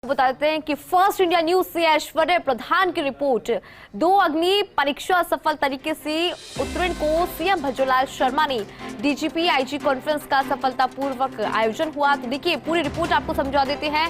बताते हैं कि फर्स्ट इंडिया न्यूज से ऐश्वर्य प्रधान की रिपोर्ट। 2 अग्नि परीक्षा सफल तरीके से उत्तीर्ण को सीएम भजोलाल शर्मा ने डीजीपी आईजी कॉन्फ्रेंस का सफलतापूर्वक आयोजन हुआ। तो देखिए पूरी रिपोर्ट आपको समझा देते हैं।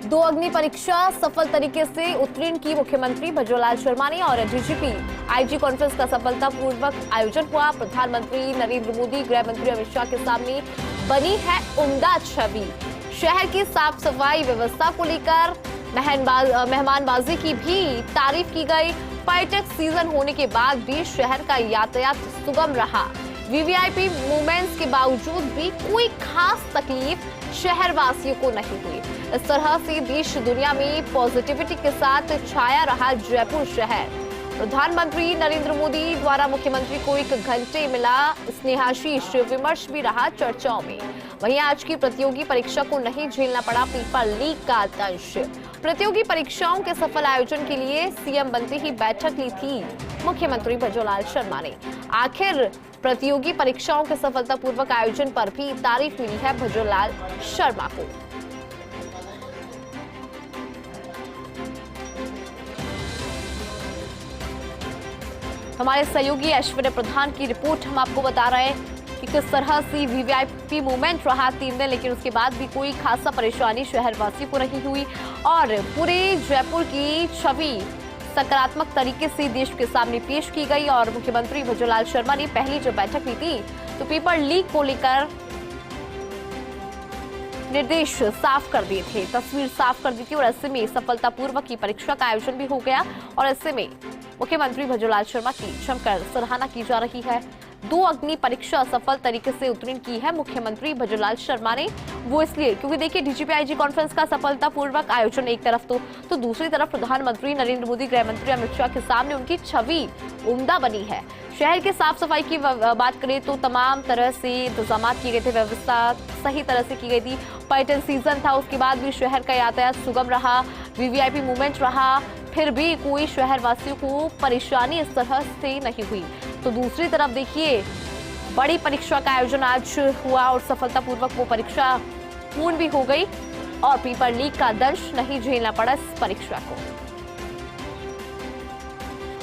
2 अग्नि परीक्षा सफल तरीके से उत्तीर्ण की मुख्यमंत्री भजोलाल शर्मा ने और डीजीपी आईजी कॉन्फ्रेंस का सफलतापूर्वक आयोजन हुआ। प्रधानमंत्री नरेंद्र मोदी, गृह मंत्री अमित शाह के सामने बनी है उम्दा छवि। शहर की साफ सफाई व्यवस्था को लेकर मेहमानबाजी की भी तारीफ की गई। पर्यटक सीजन होने के बाद भी शहर का यातायात सुगम रहा। वीवीआईपी मूवमेंट्स के बावजूद भी कोई खास तकलीफ शहर वासियों को नहीं हुई। इस तरह से देश दुनिया में पॉजिटिविटी के साथ छाया रहा जयपुर शहर। प्रधानमंत्री नरेंद्र मोदी द्वारा मुख्यमंत्री को 1 घंटे मिला स्नेहाशीष, विमर्श भी रहा चर्चाओं में। वहीं आज की प्रतियोगी परीक्षा को नहीं झेलना पड़ा पेपर लीक का दंश। प्रतियोगी परीक्षाओं के सफल आयोजन के लिए सीएम बनते ही बैठक ली थी मुख्यमंत्री भजोलाल शर्मा ने। आखिर प्रतियोगी परीक्षाओं के सफलतापूर्वक आयोजन पर भी तारीफ मिली है भजोलाल शर्मा को। हमारे सहयोगी ऐश्वर्य प्रधान की रिपोर्ट हम आपको बता रहे हैं कि किस तरह से वीवीआईपी मूवमेंट रहा 3 दिन, लेकिन उसके बाद भी कोई खासा परेशानी शहरवासियों को नहीं हुई और पूरे जयपुर की छवि सकारात्मक तरीके से देश के सामने पेश की गई। और मुख्यमंत्री भजोलाल शर्मा ने पहली जब बैठक ली थी तो पेपर लीक को लेकर निर्देश साफ कर दिए थे, तस्वीर साफ कर दी थी और ऐसे में सफलतापूर्वक की परीक्षा का आयोजन भी हो गया और ऐसे में मुख्यमंत्री भजोलाल शर्मा की जमकर सराहना की जा रही है। 2 अग्नि परीक्षा सफल तरीके से उत्तीर्ण की है मुख्यमंत्री भजोलाल शर्मा ने। वो इसलिए क्योंकि देखिए डीजीपी आईजी कॉन्फ्रेंस का सफलतापूर्वक आयोजन एक तरफ तो दूसरी तरफ प्रधानमंत्री नरेंद्र मोदी, गृह मंत्री अमित शाह के सामने उनकी छवि उम्दा बनी है। शहर के साफ सफाई की बात करें तो तमाम तरह से इंतजाम किए गए थे, व्यवस्था सही तरह से की गई थी। पर्यटन सीजन था, उसके बाद भी शहर का यातायात सुगम रहा, वीवीआईपी मूवमेंट रहा, फिर भी कोई शहर वासियों को परेशानी इस तरह से नहीं हुई। तो दूसरी तरफ देखिए बड़ी परीक्षा का आयोजन आज हुआ और सफलतापूर्वक वो परीक्षा पूर्ण भी हो गई और पेपर लीक का दंश नहीं झेलना पड़ा इस परीक्षा को।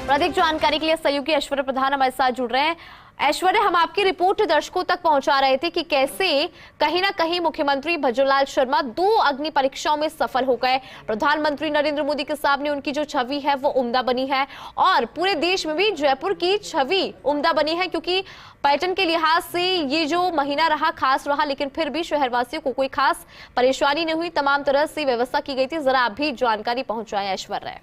अधिक जानकारी के लिए सहयोगी ऐश्वर्य प्रधान हमारे साथ जुड़ रहे हैं। ऐश्वर्य, हम आपकी रिपोर्ट दर्शकों तक पहुंचा रहे थे कि कैसे कहीं ना कहीं मुख्यमंत्री भजोलाल शर्मा 2 अग्नि परीक्षाओं में सफल हो गए। प्रधानमंत्री नरेंद्र मोदी के सामने उनकी जो छवि है वो उम्दा बनी है और पूरे देश में भी जयपुर की छवि उम्दा बनी है, क्योंकि पर्यटन के लिहाज से ये जो महीना रहा खास रहा, लेकिन फिर भी शहरवासियों को कोई खास परेशानी नहीं हुई। तमाम तरह से व्यवस्था की गई थी। जरा आप भी जानकारी पहुंचाएं ऐश्वर्य।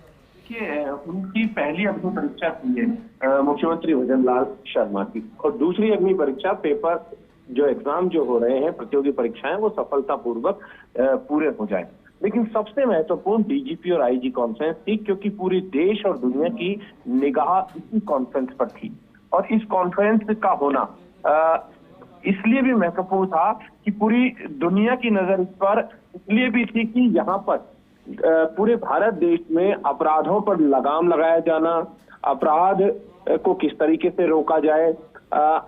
उनकी पहली अग्नि परीक्षा थी है मुख्यमंत्री भजोलाल शर्मा की, और दूसरी अग्नि परीक्षा पेपर जो एग्जाम जो हो रहे हैं प्रतियोगी परीक्षाएं वो सफलतापूर्वक पूरे हो जाए। लेकिन सबसे महत्वपूर्ण डीजीपी और आईजी कॉन्फ्रेंस थी, क्योंकि पूरी देश और दुनिया की निगाह इसी कॉन्फ्रेंस पर थी। और इस कॉन्फ्रेंस का होना इसलिए भी महत्वपूर्ण था कि पूरी दुनिया की नजर इस पर इसलिए भी थी कि यहाँ पर पूरे भारत देश में अपराधों पर लगाम लगाया जाना, अपराध को किस तरीके से रोका जाए,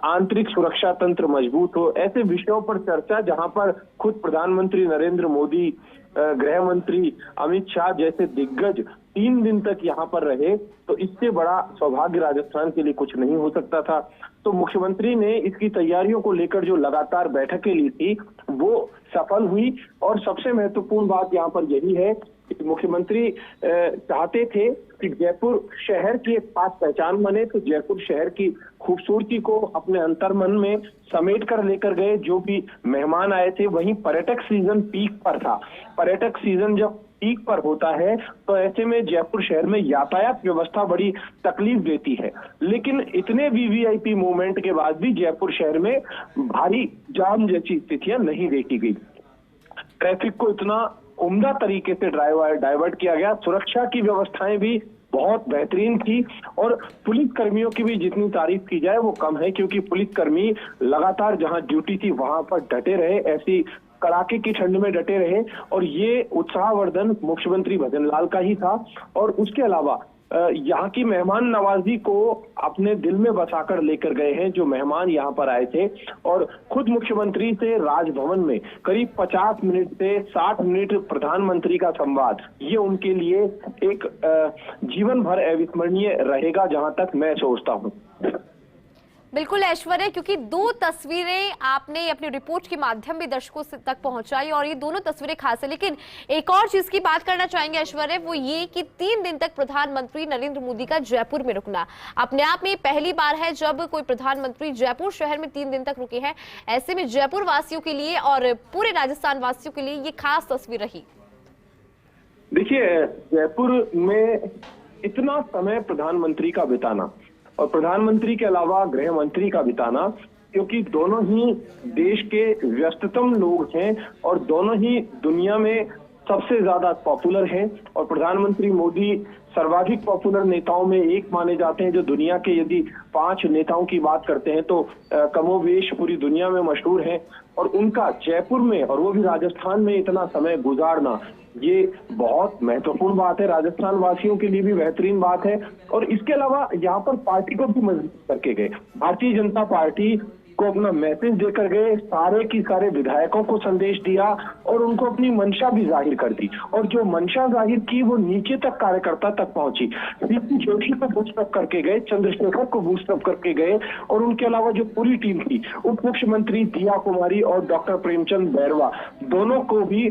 आंतरिक सुरक्षा तंत्र मजबूत हो, ऐसे विषयों पर चर्चा जहां पर खुद प्रधानमंत्री नरेंद्र मोदी, गृह मंत्री अमित शाह जैसे दिग्गज 3 दिन तक यहाँ पर रहे, तो इससे बड़ा सौभाग्य राजस्थान के लिए कुछ नहीं हो सकता था। तो मुख्यमंत्री ने इसकी तैयारियों को लेकर जो लगातार बैठकें ली थी वो सफल हुई। और सबसे महत्वपूर्ण बात यहाँ पर यही है कि मुख्यमंत्री चाहते थे कि जयपुर शहर की एक खास पहचान बने, तो जयपुर शहर की खूबसूरती को अपने अंतर्मन में समेट कर लेकर गए। जो भी मेहमान आए थे, वहीं पर्यटक सीजन पीक पर था। पर्यटक सीजन जब पीक पर होता है तो ऐसे में जयपुर शहर में यातायात व्यवस्था बड़ी तकलीफ देती है। लेकिन इतने वीवीआईपी मूवमेंट के बाद भी जयपुर शहर में भारी जाम जैसी स्थितियां नहीं देखी गई। ट्रैफिक को इतना उम्दा तरीके से डाइवर्ट किया गया, सुरक्षा की व्यवस्थाएं भी बहुत बेहतरीन थी और पुलिस कर्मियों की भी जितनी तारीफ की जाए वो कम है, क्योंकि पुलिसकर्मी लगातार जहां ड्यूटी थी वहां पर डटे रहे, ऐसी कड़ाके की ठंड में डटे रहे। और ये उत्साहवर्धन मुख्यमंत्री भजनलाल का ही था। और उसके अलावा यहाँ की मेहमान नवाजी को अपने दिल में बसाकर लेकर गए हैं जो मेहमान यहाँ पर आए थे। और खुद मुख्यमंत्री से राजभवन में करीब 50 मिनट से 60 मिनट प्रधानमंत्री का संवाद, ये उनके लिए एक जीवन भर अविस्मरणीय रहेगा, जहां तक मैं सोचता हूँ। बिल्कुल ऐश्वर्या, क्योंकि दो तस्वीरें आपने अपनी रिपोर्ट के माध्यम भी दर्शकों तक पहुंचाई और ये दोनों तस्वीरें खास है। लेकिन एक और चीज की बात करना चाहेंगे ऐश्वर्या, वो ये कि 3 दिन तक प्रधानमंत्री नरेंद्र मोदी का जयपुर में रुकना अपने आप में पहली बार है जब कोई प्रधानमंत्री जयपुर शहर में 3 दिन तक रुके हैं। ऐसे में जयपुर वासियों के लिए और पूरे राजस्थान वासियों के लिए ये खास तस्वीर रही। देखिए, जयपुर में इतना समय प्रधानमंत्री का बिताना और प्रधानमंत्री के अलावा गृह मंत्री का बिताना, क्योंकि दोनों ही देश के व्यस्ततम लोग हैं और दोनों ही दुनिया में सबसे ज्यादा पॉपुलर हैं। और प्रधानमंत्री मोदी सर्वाधिक पॉपुलर नेताओं में एक माने जाते हैं, जो दुनिया के यदि 5 नेताओं की बात करते हैं तो कमोवेश पूरी दुनिया में मशहूर हैं। और उनका जयपुर में और वो भी राजस्थान में इतना समय गुजारना, ये बहुत महत्वपूर्ण बात है, राजस्थान वासियों के लिए भी बेहतरीन बात है। और इसके अलावा यहाँ पर पार्टी को भी मजबूत करके गए, भारतीय जनता पार्टी को अपना मैसेज देकर गए, सारे की सारे विधायकों को संदेश दिया और उनको अपनी मंशा भी जाहिर कर दी। और जो मंशा जाहिर की वो नीचे तक कार्यकर्ता तक पहुंची। सीपी जोशी को बूस्टअप करके गए, चंद्रशेखर को बूस्टअप करके गए और उनके अलावा जो पूरी टीम थी, उप मुख्यमंत्री दिया कुमारी और डॉक्टर प्रेमचंद बैरवा, दोनों को भी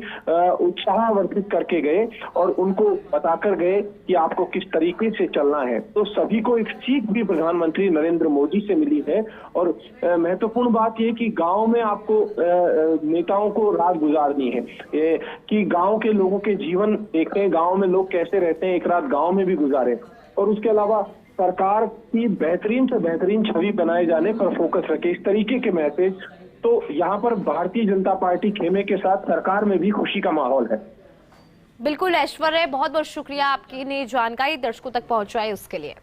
उत्साहवर्धित करके गए और उनको बताकर गए कि आपको किस तरीके से चलना है। तो सभी को एक सीख भी प्रधानमंत्री नरेंद्र मोदी से मिली है। और महत्वपूर्ण बात यह कि गांव में आपको नेताओं को रात गुजारनी है, कि गांव के लोगों के जीवन देखें, गांव में लोग कैसे रहते हैं, एक रात गांव में भी गुजारे। और उसके अलावा सरकार की बेहतरीन से बेहतरीन छवि बनाए जाने पर फोकस रखे, इस तरीके के मैसेज। तो यहाँ पर भारतीय जनता पार्टी खेमे के साथ सरकार में भी खुशी का माहौल है। बिल्कुल ऐश्वर्या, बहुत बहुत शुक्रिया आपकी ने जानकारी दर्शकों तक पहुंचाई उसके लिए।